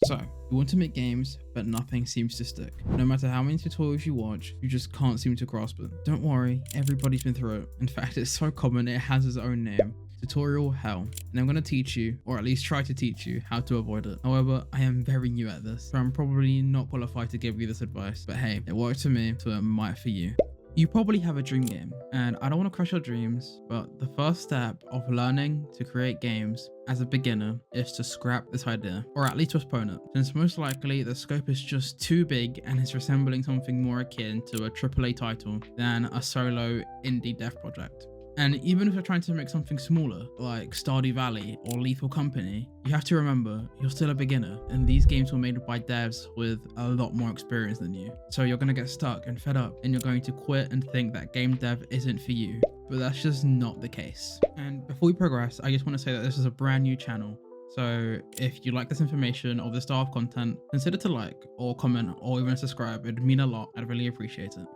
So, you want to make games, but nothing seems to stick. No matter how many tutorials you watch, you just can't seem to grasp it. Don't worry, everybody's been through it. In fact, it's so common it has its own name. Tutorial hell. And I'm going to teach you, or at least try to teach you, how to avoid it. However, I am very new at this, so I'm probably not qualified to give you this advice. But hey, it worked for me, so it might for you. You probably have a dream game, and I don't want to crush your dreams, but the first step of learning to create games as a beginner is to scrap this idea, or at least postpone it, since most likely the scope is just too big and is resembling something more akin to a AAA title than a solo indie dev project. And even if you're trying to make something smaller, like Stardew Valley or Lethal Company, you have to remember you're still a beginner, and these games were made by devs with a lot more experience than you. So you're going to get stuck and fed up, and you're going to quit and think that game dev isn't for you. But that's just not the case. And before we progress, I just want to say that this is a brand new channel. So if you like this information or this style of content, consider to like or comment or even subscribe. It'd mean a lot. I'd really appreciate it.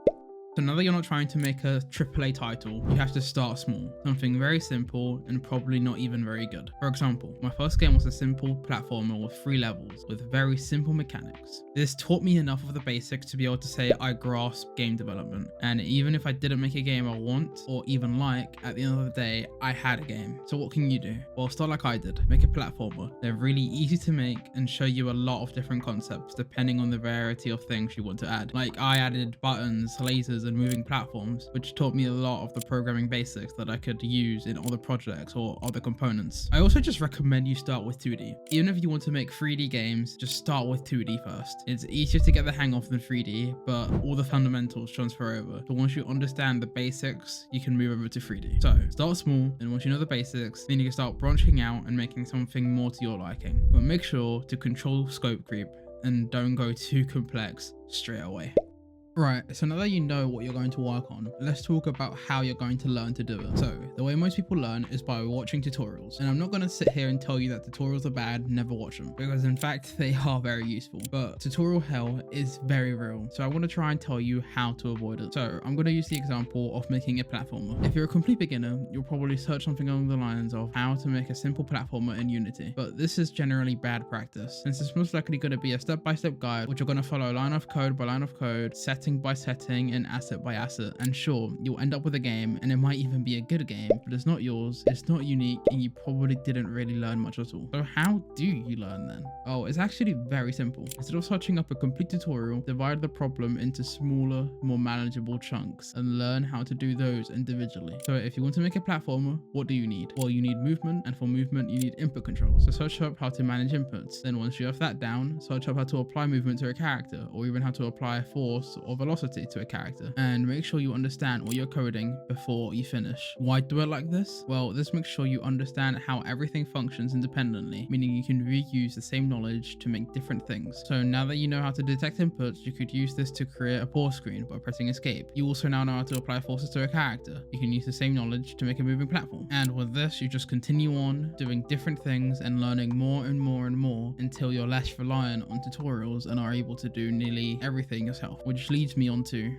So now that you're not trying to make a AAA title, you have to start small. Something very simple and probably not even very good. For example, my first game was a simple platformer with 3 levels with very simple mechanics. This taught me enough of the basics to be able to say I grasp game development. And even if I didn't make a game I want or even like, at the end of the day, I had a game. So what can you do? Well, start like I did. Make a platformer. They're really easy to make and show you a lot of different concepts depending on the variety of things you want to add. Like I added buttons, lasers, and moving platforms, which taught me a lot of the programming basics that I could use in other projects or other components. I also just recommend you start with 2D. Even if you want to make 3D games, just start with 2D first. It's easier to get the hang of than 3D, but all the fundamentals transfer over. So once you understand the basics, you can move over to 3D. So start small, and once you know the basics, then you can start branching out and making something more to your liking. But make sure to control scope creep and don't go too complex straight away. Right, so now that you know what you're going to work on, let's talk about how you're going to learn to do it. So, the way most people learn is by watching tutorials. And I'm not going to sit here and tell you that tutorials are bad, never watch them. Because in fact, they are very useful. But tutorial hell is very real. So I want to try and tell you how to avoid it. So, I'm going to use the example of making a platformer. If you're a complete beginner, you'll probably search something along the lines of how to make a simple platformer in Unity. But this is generally bad practice, since it's most likely going to be a step-by-step guide, which you're going to follow line of code by line of code, setting by setting and asset by asset, and sure, you'll end up with a game and it might even be a good game, but it's not yours, it's not unique, and you probably didn't really learn much at all. So how do you learn then? Oh, it's actually very simple. Instead of searching up a complete tutorial, divide the problem into smaller, more manageable chunks and learn how to do those individually. So if you want to make a platformer, what do you need? Well, you need movement, and for movement you need input controls. So search up how to manage inputs. Then once you have that down, search up how to apply movement to a character, or even how to apply force or velocity to a character, and make sure you understand what you're coding before you finish. Why do it like this? Well, this makes sure you understand how everything functions independently, meaning you can reuse the same knowledge to make different things. So now that you know how to detect inputs, you could use this to create a pause screen by pressing escape. You also now know how to apply forces to a character. You can use the same knowledge to make a moving platform. And with this, you just continue on doing different things and learning more and more and more until you're less reliant on tutorials and are able to do nearly everything yourself, which leads me on to,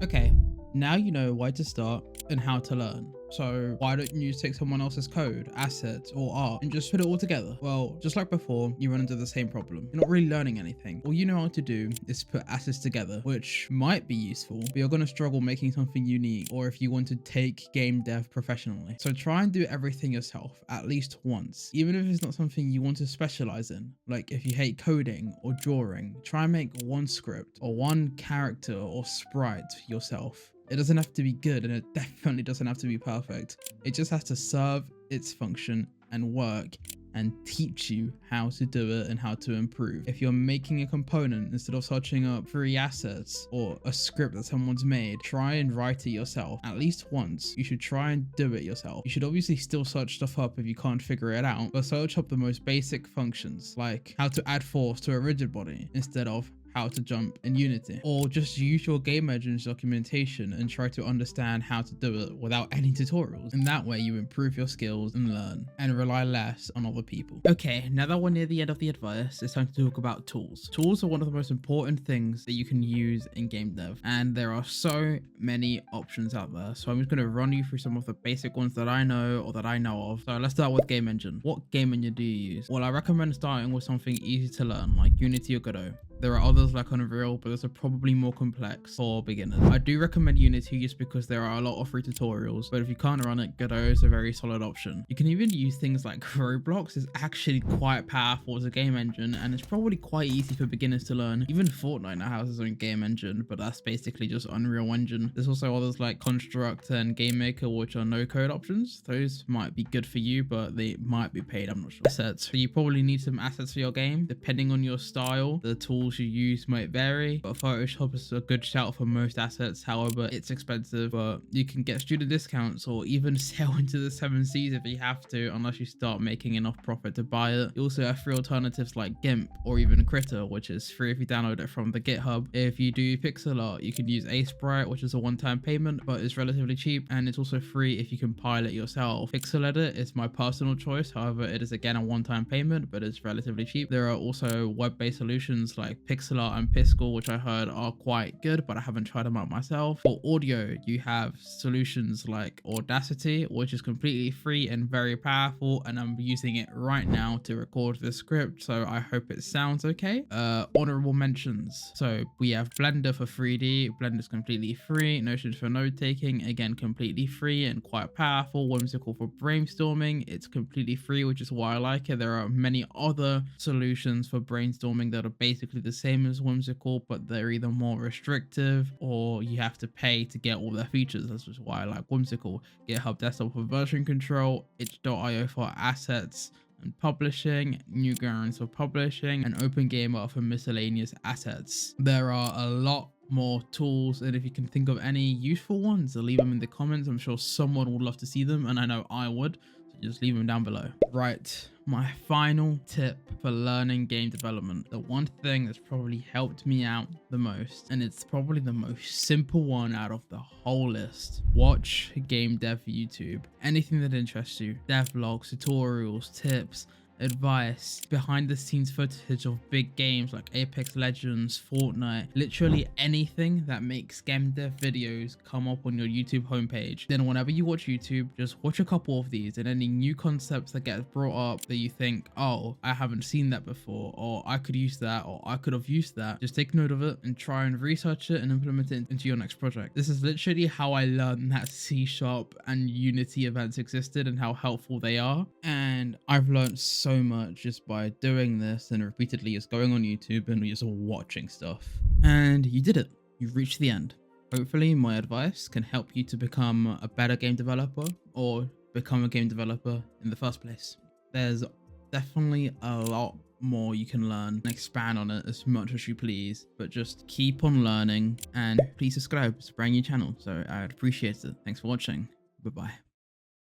okay, now you know why to start and how to learn. So why don't you take someone else's code, assets, or art and just put it all together? Well, just like before, you run into the same problem. You're not really learning anything. All you know how to do is put assets together, which might be useful, but you're going to struggle making something unique, or if you want to take game dev professionally. So try and do everything yourself at least once, even if it's not something you want to specialize in. Like if you hate coding or drawing, try and make one script or one character or sprite yourself. It doesn't have to be good, and it definitely doesn't have to be perfect. It just has to serve its function and work and teach you how to do it and how to improve. If you're making a component, instead of searching up 3 assets or a script that someone's made, try and write it yourself. At least once, you should try and do it yourself. You should obviously still search stuff up if you can't figure it out, but search up the most basic functions, like how to add force to a rigid body instead of how to jump in Unity, or just use your game engine's documentation and try to understand how to do it without any tutorials. And that way you improve your skills and learn and rely less on other people. Okay, now that we're near the end of the advice, it's time to talk about tools. Tools are one of the most important things that you can use in game dev, and there are so many options out there. So I'm just going to run you through some of the basic ones that I know or that I know of. So let's start with game engine. What game engine do you use? Well, I recommend starting with something easy to learn like Unity or Godot. There are others like Unreal, but those are probably more complex for beginners. I do recommend Unity just because there are a lot of free tutorials, but if you can't run it, Godot is a very solid option. You can even use things like Roblox. Is actually quite powerful as a game engine, and it's probably quite easy for beginners to learn. Even Fortnite now has its own game engine, but that's basically just Unreal Engine. There's also others like Construct and Game Maker, which are no code options. Those might be good for you, but they might be paid, I'm not sure. Assets. So you probably need some assets for your game. Depending on your style, the tools you use might vary, but Photoshop is a good shout for most assets. However, it's expensive, but you can get student discounts or even sell into the 7 Cs if you have to, unless you start making enough profit to buy it. You also have free alternatives like GIMP or even Critter, which is free if you download it from the GitHub. If you do pixel art, you can use Sprite, which is a one-time payment, but it's relatively cheap, and it's also free if you compile it yourself. Pixel Edit is my personal choice. However, it is again a one-time payment, but it's relatively cheap. There are also web-based solutions like Pixel Art and Piskel, which I heard are quite good, but I haven't tried them out myself. For audio, you have solutions like Audacity, which is completely free and very powerful, and I'm using it right now to record this script, so I hope it sounds okay. Honorable mentions. So we have Blender for 3D. Blender's completely free. Notion for note taking, again completely free and quite powerful. Whimsical for brainstorming. It's completely free, which is why I like it. There are many other solutions for brainstorming that are basically the same as Whimsical, but they're either more restrictive or you have to pay to get all their features. That's just why I like Whimsical. GitHub Desktop for version control, itch.io for assets and publishing, Newgrounds for publishing, and OpenGamer for miscellaneous assets. There are a lot more tools, and if you can think of any useful ones, leave them in the comments. I'm sure someone would love to see them, and I know I would, so just leave them down below. Right, my final tip for learning game development, the one thing that's probably helped me out the most, and it's probably the most simple one out of the whole list: watch game dev YouTube. Anything that interests you, dev vlogs, tutorials, tips, advice, behind the scenes footage of big games like Apex Legends, Fortnite, literally anything that makes game dev videos come up on your YouTube homepage. Then whenever you watch YouTube, just watch a couple of these, and any new concepts that get brought up that you think, oh, I haven't seen that before, or I could use that, or I could have used that, just take note of it and try and research it and implement it into your next project. This is literally how I learned that C# and Unity events existed and how helpful they are, and I've learned so much just by doing this and repeatedly just going on YouTube and just watching stuff. And you did it. You've reached the end. Hopefully my advice can help you to become a better game developer or become a game developer in the first place. There's definitely a lot more you can learn and expand on it as much as you please, but just keep on learning, and please subscribe. It's a brand new channel, so I'd appreciate it. Thanks for watching. Bye-bye.